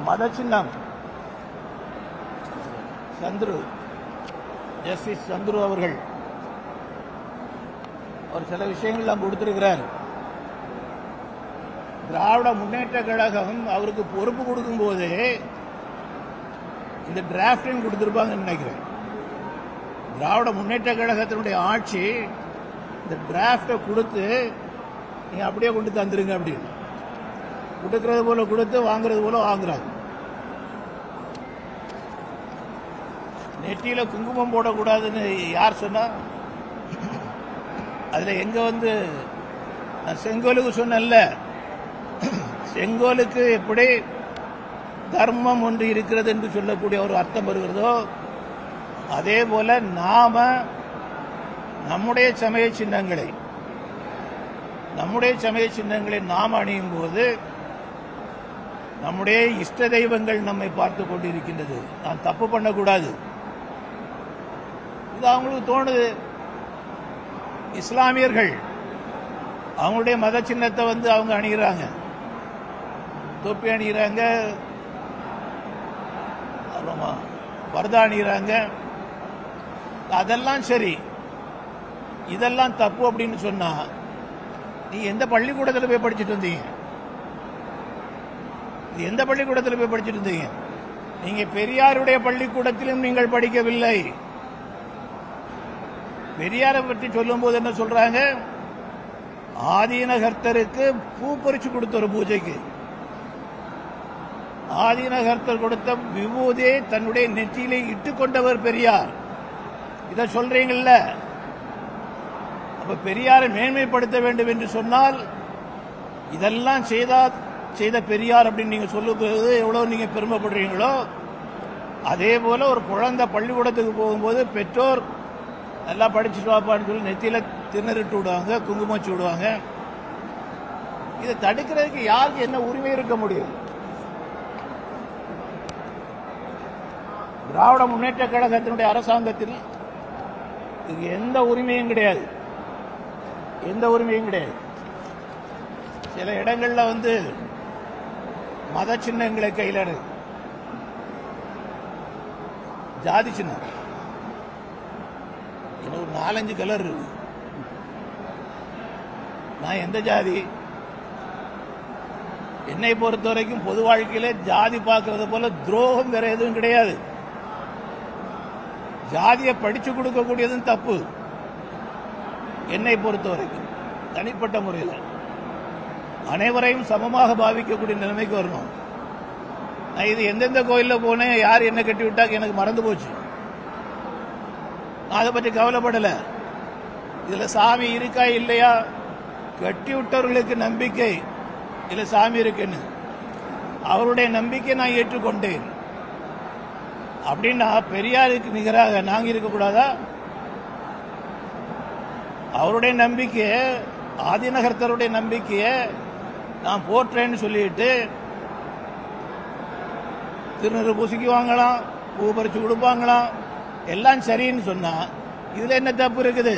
மத சின்னம் சந்துரு ஜஸ்டிஸ் சந்துரு அவர்கள் ஒரு சில விஷயங்கள்லாம் கொடுத்திருக்கிறார். திராவிட முன்னேற்ற கழகம் அவருக்கு பொறுப்பு கொடுக்கும் போதே இந்த டிராப்டையும் கொடுத்திருப்பாங்கன்னு நினைக்கிறேன். திராவிட முன்னேற்ற கழகத்தினுடைய ஆட்சி இந்த டிராப்டை கொடுத்து நீங்க அப்படியே கொண்டு தந்துருங்க அப்படின்னு கொடுக்கறது போல கொடுத்து வாங்குறது போல வாங்குறாங்க. நெற்றியில குங்குமம் போடக்கூடாதுன்னு யார் சொன்னா? அதுல எங்க நான் செங்கோலுக்கு சொன்னேன்ல, செங்கோலுக்கு எப்படி தர்மம் ஒன்று இருக்கிறது என்று சொல்லக்கூடிய ஒரு அர்த்தம் வருகிறதோ அதே போல நாம நம்முடைய சமய சின்னங்களை நாம் அணியும் போது நம்முடைய இஷ்ட தெய்வங்கள் நம்மை பார்த்து கொண்டிருக்கின்றது. நான் தப்பு பண்ணக்கூடாது. இது அவங்களுக்கு தோணுது. இஸ்லாமியர்கள் அவங்களுடைய மத சின்னத்தை அவங்க அணிகிறாங்க, தொப்பி அணிகிறாங்க, பர்தா அணிகிறாங்க. அதெல்லாம் சரி, இதெல்லாம் தப்பு அப்படின்னு சொன்னா நீ எந்த பள்ளிக்கூடத்தில் போய் படிச்சுட்டு வந்தீங்க? எந்த பள்ளிக்கூடத்தில் போய் படிச்சுட்டு இருந்தீங்க? நீங்க பெரியாருடைய பள்ளிக்கூடத்திலும் நீங்கள் படிக்கவில்லை. பெரியாரை பற்றி சொல்லும் போது என்ன சொல்றாங்க? ஆதீனகர்த்தருக்கு பூ பறிச்சு கொடுத்த ஒரு பூஜைக்கு ஆதீனகர்த்தர் கொடுத்த விபூதியை தன்னுடைய நெற்றியிலே இட்டுக் கொண்டவர் பெரியார். இதை சொல்றீங்கல்ல, அப்ப பெரியாரை மேன்மைப்படுத்த வேண்டும் என்று சொன்னால் இதெல்லாம் செய்த பெரியார் அப்படின்னு நீங்க சொல்லும்போது எவ்வளவு நீங்க பெருமைப்படுறீங்களோ அதே போல ஒரு குழந்தை பள்ளிக்கூடத்துக்கு போகும்போது பெற்றோர் நல்லா படிச்சுட்டு வாப்பான்னு சொல்லி நெத்தியில திணறிட்டு விடுவாங்க, குங்குமச்சு விடுவாங்க. இதை தடுக்கிறதுக்கு யாருக்கு என்ன உரிமை இருக்க முடியும்? திராவிட முன்னேற்ற கழகத்தினுடைய அரசாங்கத்தில் இதுக்கு எந்த உரிமையும் கிடையாது. சில இடங்கள்ல மத சின்னங்களை கையில் ஜாதி சின்னம் ஒரு 4-5 கலர் இருக்கு. நான் எந்த ஜாதி? என்னை பொறுத்த வரைக்கும் பொது வாழ்க்கையில ஜாதி பார்க்கறது போல துரோகம் வேற எதுவும் கிடையாது. ஜாதியை படிச்சு கொடுக்கக்கூடியதும் தப்பு. என்னை பொறுத்த வரைக்கும் தனிப்பட்ட முறையில் அனைவரையும் சமமாக பாவிக்கக்கூடிய நிலைமைக்கு வரணும். நான் இது எந்தெந்த கோயில்ல போனேன், யார் என்ன கட்டி விட்டாக்க எனக்கு மறந்து போச்சு. நான் அதை பற்றி கவலைப்படல. இதுல சாமி இருக்கா இல்லையா? கட்டி விட்டவர்களுக்கு நம்பிக்கை இதுல சாமி இருக்குன்னு அவருடைய நம்பிக்கை நான் ஏற்றுக்கொண்டேன். அப்படின்னா பெரியாருக்கு நிகராக நாங்க இருக்கக்கூடாதா? அவருடைய நம்பிக்கையை, ஆதிநகர்த்தருடைய நம்பிக்கையை நான் போற்றேன்னு சொல்லிட்டு திருநெறு பூசிக்கு வாங்கலாம், பூ பறிச்சு கொடுப்பாங்களாம், எல்லாம் சரின்னு சொன்னா இதுல என்ன தப்பு இருக்குது?